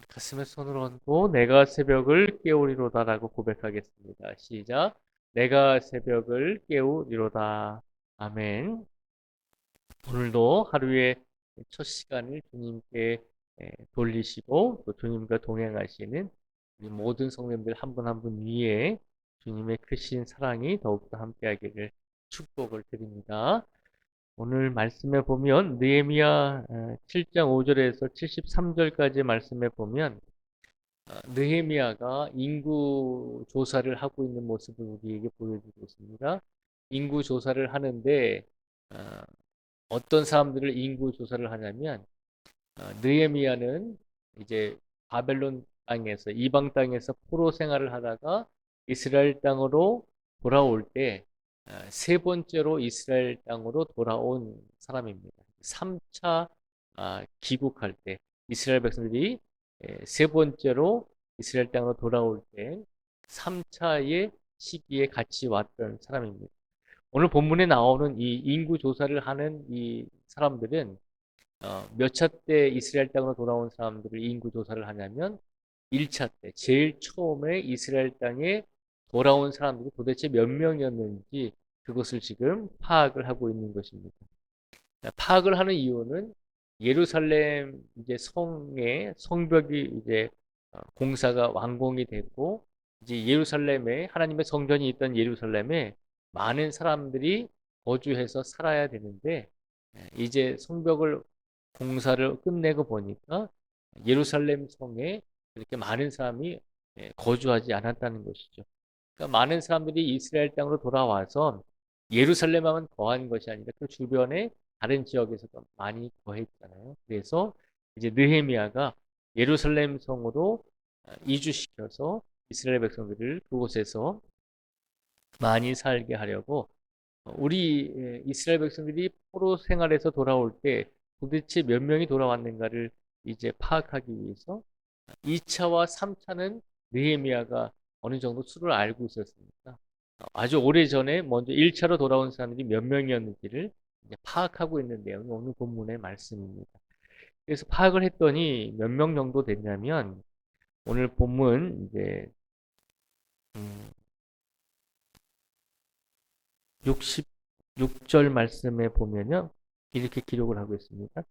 가슴에 손을 얹고 내가 새벽을 깨우리로다라고 고백하겠습니다. 시작. 내가 새벽을 깨우리로다. 아멘. 오늘도 하루의 첫 시간을 주님께 돌리시고 또 주님과 동행하시는 우리 모든 성도님들 한 분 한 분 위에 주님의 크신 사랑이 더욱더 함께하기를 축복을 드립니다. 오늘 말씀에 보면 느헤미야 7장 5절에서 73절까지 말씀에 보면 느헤미야가 인구 조사를 하고 있는 모습을 우리에게 보여주고 있습니다. 인구 조사를 하는데 어, 어떤 사람들을 인구 조사를 하냐면 느헤미야는 이제 바벨론 땅에서 이방 땅에서 포로 생활을 하다가 이스라엘 땅으로 돌아올 때 세 번째로 이스라엘 땅으로 돌아온 사람입니다. 3차 귀국할 때 이스라엘 백성들이 세 번째로 이스라엘 땅으로 돌아올 때 3차의 시기에 같이 왔던 사람입니다. 오늘 본문에 나오는 이 인구 조사를 하는 이 사람들은 몇 차 때 이스라엘 땅으로 돌아온 사람들을 인구 조사를 하냐면 1차 때 제일 처음에 이스라엘 땅에 돌아온 사람들이 도대체 몇 명이었는지 그것을 지금 파악을 하고 있는 것입니다. 파악을 하는 이유는 예루살렘 이제 성의 성벽이 이제 공사가 완공이 됐고 이제 예루살렘에 하나님의 성전이 있던 예루살렘에 많은 사람들이 거주해서 살아야 되는데 이제 성벽을 공사를 끝내고 보니까 예루살렘 성에 그렇게 많은 사람이 거주하지 않았다는 것이죠. 그러니까 많은 사람들이 이스라엘 땅으로 돌아와서 예루살렘만 거한 것이 아니라 그 주변에 다른 지역에서도 많이 거했잖아요. 그래서 이제 느헤미야가 예루살렘 성으로 이주시켜서 이스라엘 백성들을 그곳에서 많이 살게 하려고 우리 이스라엘 백성들이 포로 생활에서 돌아올 때 도대체 몇 명이 돌아왔는가를 이제 파악하기 위해서 2차와 3차는 느헤미야가 어느 정도 수를 알고 있었으니까 아주 오래전에 먼저 1차로 돌아온 사람들이 몇 명이었는지를 이제 파악하고 있는 내용이 오늘 본문의 말씀입니다. 그래서 파악을 했더니 몇 명 정도 됐냐면 오늘 본문 이제 66절 말씀에 보면요. 이렇게 기록을 하고 있습니다.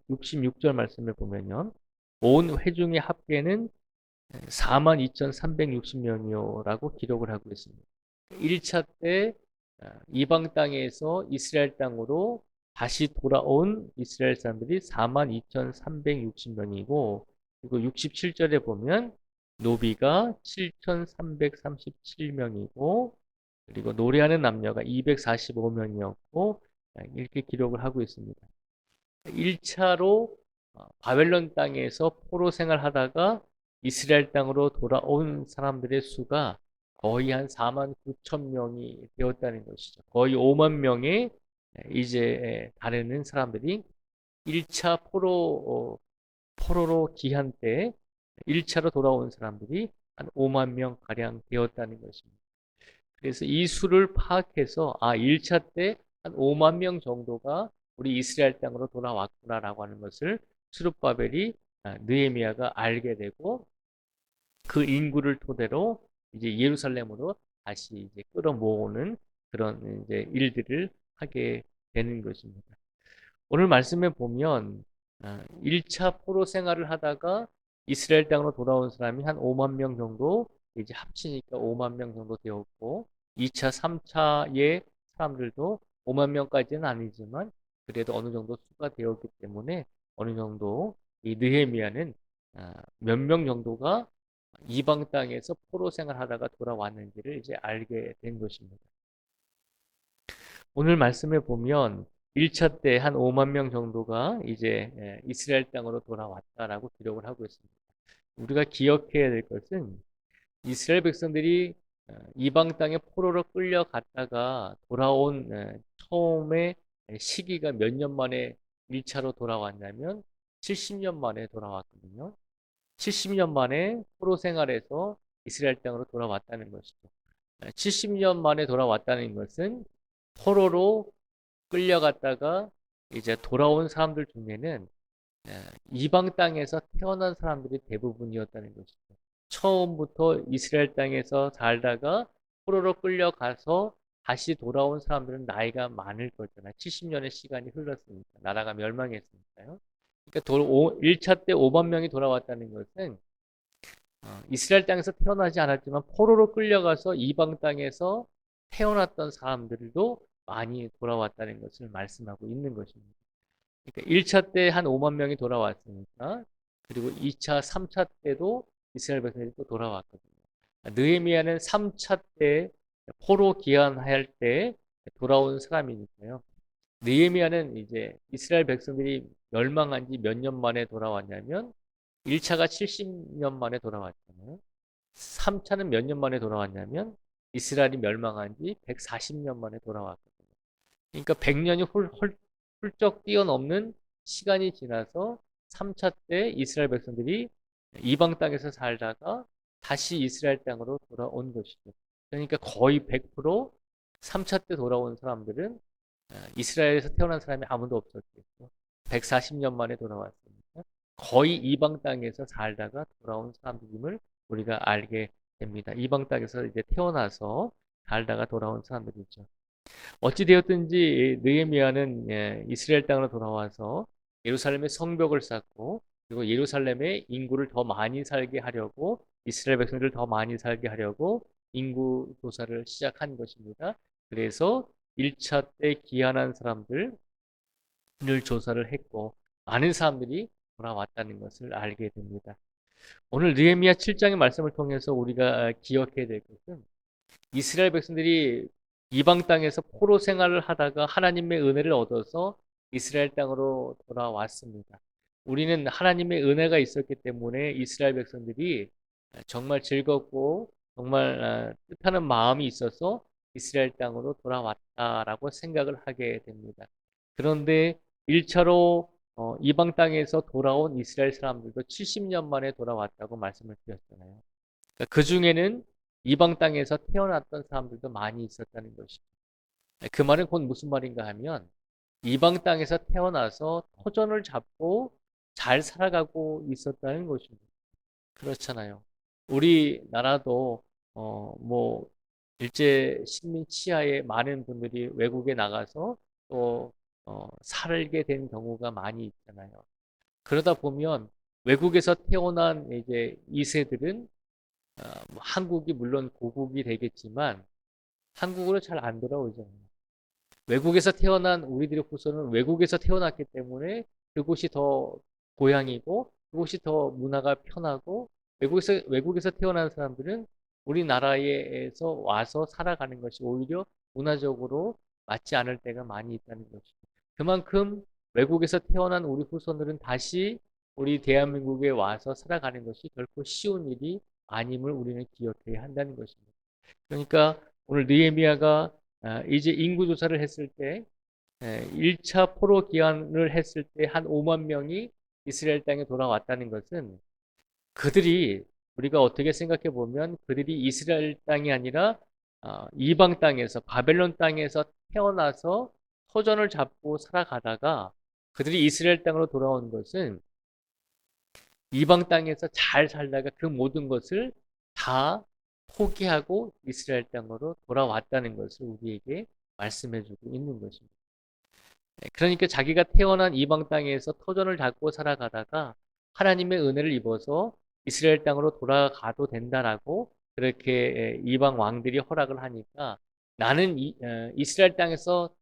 66절 말씀에 보면요. 온 회중의 합계는 42,360명이요라고 기록을 하고 있습니다. 1차 때 이방 땅에서 이스라엘 땅으로 다시 돌아온 이스라엘 사람들이 42,360명이고 그리고 67절에 보면 노비가 7,337명이고 그리고 노래하는 남녀가 245명이었고 이렇게 기록을 하고 있습니다. 1차로 바벨론 땅에서 포로 생활하다가 이스라엘 땅으로 돌아온 사람들의 수가 거의 한 4만 9천 명이 되었다는 것이죠. 거의 5만 명에 이제 달하는 사람들이 1차 포로로 귀한 때 1차로 돌아온 사람들이 한 5만 명 가량 되었다는 것입니다. 그래서 이 수를 파악해서 1차 때 한 5만 명 정도가 우리 이스라엘 땅으로 돌아왔구나라고 하는 것을 스룹바벨이 느헤미야가 알게 되고 그 인구를 토대로 이제 예루살렘으로 다시 이제 끌어모으는 그런 이제 일들을 하게 되는 것입니다. 오늘 말씀에 보면 1차 포로 생활을 하다가 이스라엘 땅으로 돌아온 사람이 한 5만 명 정도 이제 합치니까 5만 명 정도 되었고 2차, 3차의 사람들도 5만 명까지는 아니지만 그래도 어느 정도 수가 되었기 때문에 어느 정도 이 느헤미야는 몇 명 정도가 이방 땅에서 포로 생활하다가 돌아왔는지를 이제 알게 된 것입니다. 오늘 말씀에 보면 1차 때 한 5만 명 정도가 이제 이스라엘 땅으로 돌아왔다라고 기록을 하고 있습니다. 우리가 기억해야 될 것은 이스라엘 백성들이 이방 땅에 포로로 끌려갔다가 돌아온 처음에 시기가 몇 년 만에 1차로 돌아왔냐면 70년 만에 돌아왔거든요. 70년 만에 포로 생활에서 이스라엘 땅으로 돌아왔다는 것이죠. 70년 만에 돌아왔다는 것은 포로로 끌려갔다가 이제 돌아온 사람들 중에는 이방 땅에서 태어난 사람들이 대부분이었다는 것이죠. 처음부터 이스라엘 땅에서 살다가 포로로 끌려가서 다시 돌아온 사람들은 나이가 많을 거잖아요. 70년의 시간이 흘렀으니까. 나라가 멸망했으니까요. 그러니까 1차 때 5만 명이 돌아왔다는 것은 이스라엘 땅에서 태어나지 않았지만 포로로 끌려가서 이방 땅에서 태어났던 사람들도 많이 돌아왔다는 것을 말씀하고 있는 것입니다. 그러니까 1차 때 한 5만 명이 돌아왔으니까 그리고 2차, 3차 때도 이스라엘 백성들이 또 돌아왔거든요. 느헤미야는 3차 때 포로 귀환할 때 돌아온 사람이니까요. 느헤미야는 이제 이스라엘 백성들이 멸망한 지 몇 년 만에 돌아왔냐면 1차가 70년 만에 돌아왔잖아요. 3차는 몇 년 만에 돌아왔냐면 이스라엘이 멸망한 지 140년 만에 돌아왔거든요. 그러니까 100년이 훌쩍 뛰어넘는 시간이 지나서 3차 때 이스라엘 백성들이 이방 땅에서 살다가 다시 이스라엘 땅으로 돌아온 것이죠. 그러니까 거의 100% 3차 때 돌아온 사람들은 이스라엘에서 태어난 사람이 아무도 없었겠죠. 140년 만에 돌아왔으니까 거의 이방 땅에서 살다가 돌아온 사람들임을 우리가 알게 됩니다. 이방 땅에서 이제 태어나서 살다가 돌아온 사람들이죠. 어찌되었든지 느헤미야는 이스라엘 땅으로 돌아와서 예루살렘의 성벽을 쌓고 그리고 예루살렘의 인구를 더 많이 살게 하려고 이스라엘 백성들을 더 많이 살게 하려고 인구 조사를 시작한 것입니다. 그래서 1차 때 귀환한 사람들을 조사를 했고 많은 사람들이 돌아왔다는 것을 알게 됩니다. 오늘 느헤미야 7장의 말씀을 통해서 우리가 기억해야 될 것은 이스라엘 백성들이 이방 땅에서 포로 생활을 하다가 하나님의 은혜를 얻어서 이스라엘 땅으로 돌아왔습니다. 우리는 하나님의 은혜가 있었기 때문에 이스라엘 백성들이 정말 즐겁고 정말 뜻하는 마음이 있어서 이스라엘 땅으로 돌아왔다라고 생각을 하게 됩니다. 그런데 1차로 이방 땅에서 돌아온 이스라엘 사람들도 70년 만에 돌아왔다고 말씀을 드렸잖아요. 그러니까 그 중에는 이방 땅에서 태어났던 사람들도 많이 있었다는 것이죠. 그 말은 곧 무슨 말인가 하면 이방 땅에서 태어나서 터전을 잡고 잘 살아가고 있었다는 것입니다. 그렇잖아요. 우리나라도 뭐 일제 식민 치하에 많은 분들이 외국에 나가서 또 살게 된 경우가 많이 있잖아요. 그러다 보면 외국에서 태어난 이제 2세들은 뭐 한국이 물론 고국이 되겠지만 한국으로 잘 안 돌아오잖아요. 외국에서 태어난 우리들의 후손은 외국에서 태어났기 때문에 그곳이 더 고향이고 그곳이 더 문화가 편하고 외국에서 태어난 사람들은 우리나라에서 와서 살아가는 것이 오히려 문화적으로 맞지 않을 때가 많이 있다는 것이죠. 그만큼 외국에서 태어난 우리 후손들은 다시 우리 대한민국에 와서 살아가는 것이 결코 쉬운 일이 아님을 우리는 기억해야 한다는 것입니다. 그러니까 오늘 느헤미야가 이제 인구 조사를 했을 때 1차 포로 기한을 했을 때 한 5만 명이 이스라엘 땅에 돌아왔다는 것은 그들이 우리가 어떻게 생각해 보면 그들이 이스라엘 땅이 아니라 이방 땅에서 바벨론 땅에서 태어나서 터전을 잡고 살아가다가 그들이 이스라엘 땅으로 돌아온 것은 이방 땅에서 잘 살다가 그 모든 것을 다 포기하고 이스라엘 땅으로 돌아왔다는 것을 우리에게 말씀해주고 있는 것입니다. 그러니까 자기가 태어난 이방 땅에서 터전을 잡고 살아가다가 하나님의 은혜를 입어서 이스라엘 땅으로 돌아가도 된다라고 그렇게 이방 왕들이 허락을 하니까 나는 이스라엘 땅에서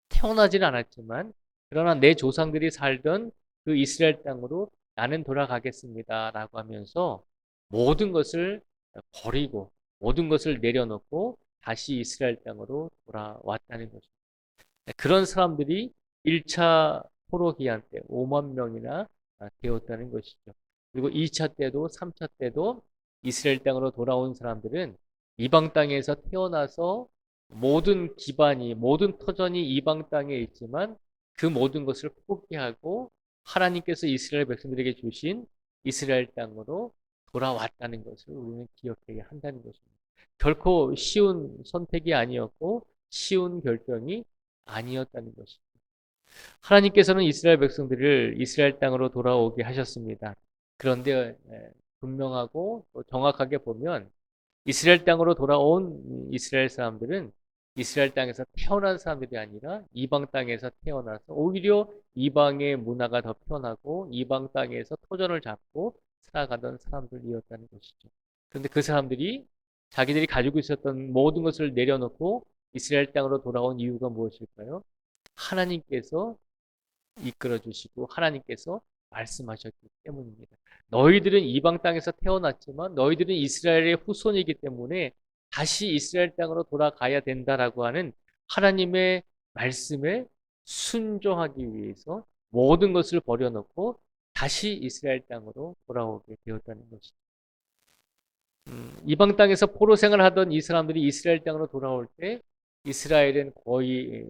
태어나지는 않았지만 그러나 내 조상들이 살던 그 이스라엘 땅으로 나는 돌아가겠습니다라고 하면서 모든 것을 버리고 모든 것을 내려놓고 다시 이스라엘 땅으로 돌아왔다는 것입니다. 그런 사람들이 1차 포로 기한 때 5만 명이나 되었다는 것이죠. 그리고 2차 때도 3차 때도 이스라엘 땅으로 돌아온 사람들은 이방 땅에서 태어나서 모든 기반이 모든 터전이 이방 땅에 있지만 그 모든 것을 포기하고 하나님께서 이스라엘 백성들에게 주신 이스라엘 땅으로 돌아왔다는 것을 우리는 기억해야 한다는 것입니다. 결코 쉬운 선택이 아니었고 쉬운 결정이 아니었다는 것입니다. 하나님께서는 이스라엘 백성들을 이스라엘 땅으로 돌아오게 하셨습니다. 그런데 분명하고 또 정확하게 보면 이스라엘 땅으로 돌아온 이스라엘 사람들은 이스라엘 땅에서 태어난 사람들이 아니라 이방 땅에서 태어나서 오히려 이방의 문화가 더 편하고 이방 땅에서 터전을 잡고 살아가던 사람들이었다는 것이죠. 그런데 그 사람들이 자기들이 가지고 있었던 모든 것을 내려놓고 이스라엘 땅으로 돌아온 이유가 무엇일까요? 하나님께서 이끌어 주시고 하나님께서 말씀하셨기 때문입니다. 너희들은 이방 땅에서 태어났지만 너희들은 이스라엘의 후손이기 때문에 다시 이스라엘 땅으로 돌아가야 된다라고 하는 하나님의 말씀에 순종하기 위해서 모든 것을 버려놓고 다시 이스라엘 땅으로 돌아오게 되었다는 것이죠. 이방 땅에서 포로 생활하던 이 사람들이 이스라엘 땅으로 돌아올 때 이스라엘은 거의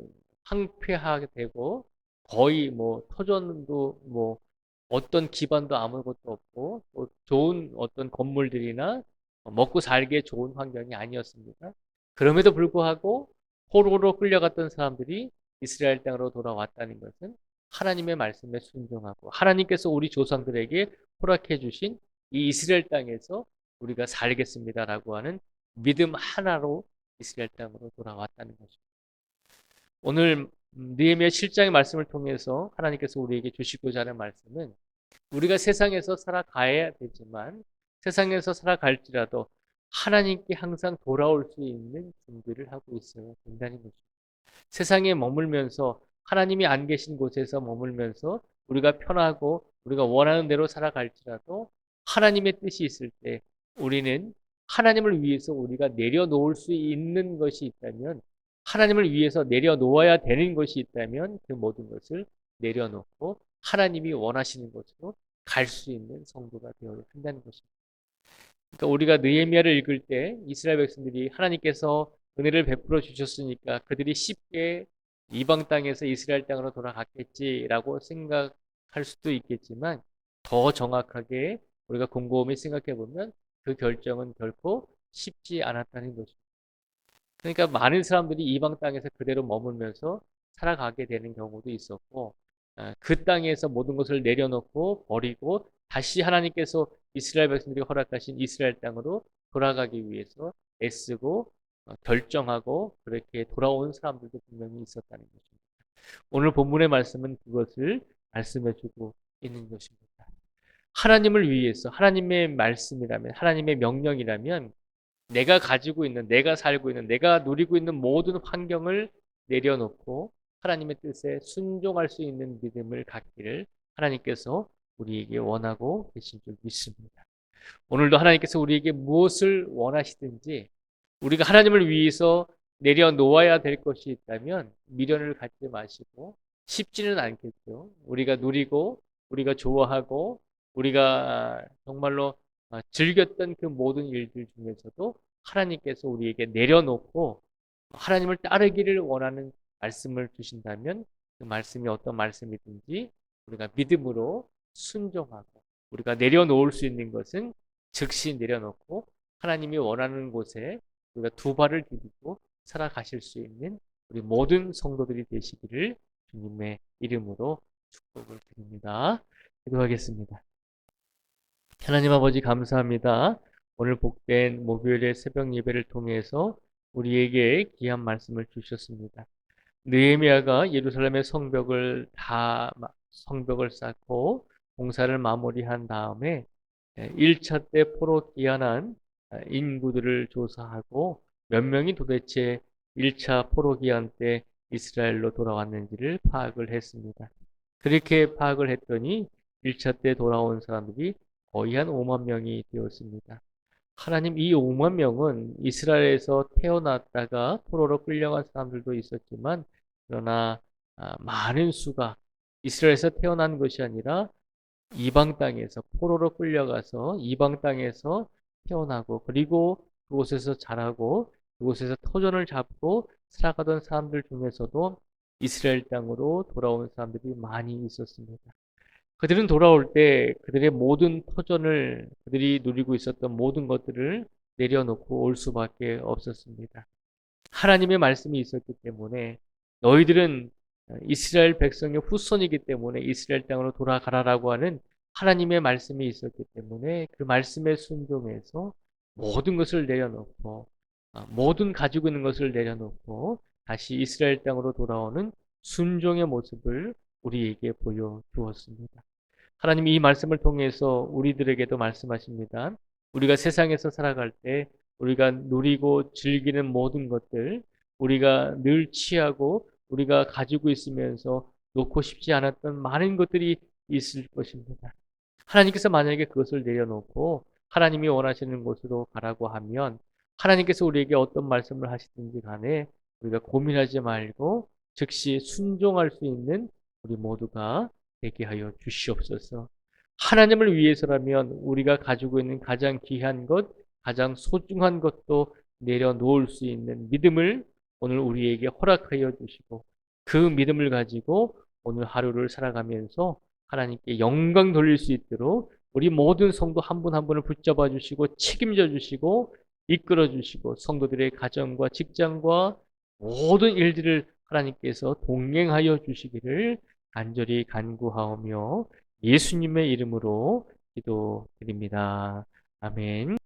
황폐하게 되고 거의 뭐 터전도 뭐 어떤 기반도 아무것도 없고 또 좋은 어떤 건물들이나 먹고 살기에 좋은 환경이 아니었습니다. 그럼에도 불구하고 포로로 끌려갔던 사람들이 이스라엘 땅으로 돌아왔다는 것은 하나님의 말씀에 순종하고 하나님께서 우리 조상들에게 허락해 주신 이 이스라엘 땅에서 우리가 살겠습니다라고 하는 믿음 하나로 이스라엘 땅으로 돌아왔다는 것입니다. 오늘 느헤미야 7장의 말씀을 통해서 하나님께서 우리에게 주시고자 하는 말씀은 우리가 세상에서 살아가야 되지만 세상에서 살아갈지라도 하나님께 항상 돌아올 수 있는 준비를 하고 있어야 된다는 것입니다. 세상에 머물면서 하나님이 안 계신 곳에서 머물면서 우리가 편하고 우리가 원하는 대로 살아갈지라도 하나님의 뜻이 있을 때 우리는 하나님을 위해서 우리가 내려놓을 수 있는 것이 있다면 하나님을 위해서 내려놓아야 되는 것이 있다면 그 모든 것을 내려놓고 하나님이 원하시는 곳으로 갈 수 있는 성도가 되어야 한다는 것입니다. 그러니까 우리가 느헤미야를 읽을 때 이스라엘 백성들이 하나님께서 은혜를 베풀어 주셨으니까 그들이 쉽게 이방 땅에서 이스라엘 땅으로 돌아갔겠지라고 생각할 수도 있겠지만 더 정확하게 우리가 곰곰이 생각해 보면 그 결정은 결코 쉽지 않았다는 것입니다. 그러니까 많은 사람들이 이방 땅에서 그대로 머물면서 살아가게 되는 경우도 있었고 그 땅에서 모든 것을 내려놓고 버리고 다시 하나님께서 이스라엘 백성들이 허락하신 이스라엘 땅으로 돌아가기 위해서 애쓰고 결정하고 그렇게 돌아온 사람들도 분명히 있었다는 것입니다. 오늘 본문의 말씀은 그것을 말씀해주고 있는 것입니다. 하나님을 위해서 하나님의 말씀이라면 하나님의 명령이라면 내가 가지고 있는 내가 살고 있는 내가 누리고 있는 모든 환경을 내려놓고 하나님의 뜻에 순종할 수 있는 믿음을 갖기를 하나님께서 우리에게 원하고 계신 줄 믿습니다. 오늘도 하나님께서 우리에게 무엇을 원하시든지 우리가 하나님을 위해서 내려놓아야 될 것이 있다면 미련을 갖지 마시고 쉽지는 않겠죠. 우리가 누리고 우리가 좋아하고 우리가 정말로 즐겼던 그 모든 일들 중에서도 하나님께서 우리에게 내려놓고 하나님을 따르기를 원하는 말씀을 주신다면 그 말씀이 어떤 말씀이든지 우리가 믿음으로 순종하고 우리가 내려놓을 수 있는 것은 즉시 내려놓고 하나님이 원하는 곳에 우리가 두 발을 디디고 살아가실 수 있는 우리 모든 성도들이 되시기를 주님의 이름으로 축복을 드립니다. 기도하겠습니다. 하나님 아버지 감사합니다. 오늘 복된 목요일의 새벽 예배를 통해서 우리에게 귀한 말씀을 주셨습니다. 느헤미야가 예루살렘의 성벽을 쌓고 공사를 마무리한 다음에 1차 때 포로 귀환한 인구들을 조사하고 몇 명이 도대체 1차 포로 귀환 때 이스라엘로 돌아왔는지를 파악을 했습니다. 그렇게 파악을 했더니 1차 때 돌아온 사람들이 거의 한 5만 명이 되었습니다. 하나님 이 5만 명은 이스라엘에서 태어났다가 포로로 끌려간 사람들도 있었지만 그러나 많은 수가 이스라엘에서 태어난 것이 아니라 이방 땅에서 포로로 끌려가서 이방 땅에서 태어나고 그리고 그곳에서 자라고 그곳에서 터전을 잡고 살아가던 사람들 중에서도 이스라엘 땅으로 돌아온 사람들이 많이 있었습니다. 그들은 돌아올 때 그들의 모든 터전을 그들이 누리고 있었던 모든 것들을 내려놓고 올 수밖에 없었습니다. 하나님의 말씀이 있었기 때문에 너희들은 이스라엘 백성의 후손이기 때문에 이스라엘 땅으로 돌아가라라고 하는 하나님의 말씀이 있었기 때문에 그 말씀에 순종해서 모든 것을 내려놓고 모든 가지고 있는 것을 내려놓고 다시 이스라엘 땅으로 돌아오는 순종의 모습을 우리에게 보여주었습니다. 하나님이 이 말씀을 통해서 우리들에게도 말씀하십니다. 우리가 세상에서 살아갈 때 우리가 누리고 즐기는 모든 것들, 우리가 늘 취하고 우리가 가지고 있으면서 놓고 싶지 않았던 많은 것들이 있을 것입니다. 하나님께서 만약에 그것을 내려놓고 하나님이 원하시는 곳으로 가라고 하면 하나님께서 우리에게 어떤 말씀을 하시든지 간에 우리가 고민하지 말고 즉시 순종할 수 있는 우리 모두가 되게 하여 주시옵소서. 하나님을 위해서라면 우리가 가지고 있는 가장 귀한 것, 가장 소중한 것도 내려놓을 수 있는 믿음을 오늘 우리에게 허락하여 주시고 그 믿음을 가지고 오늘 하루를 살아가면서 하나님께 영광 돌릴 수 있도록 우리 모든 성도 한 분 한 분을 붙잡아 주시고 책임져 주시고 이끌어 주시고 성도들의 가정과 직장과 모든 일들을 하나님께서 동행하여 주시기를 간절히 간구하오며 예수님의 이름으로 기도드립니다. 아멘.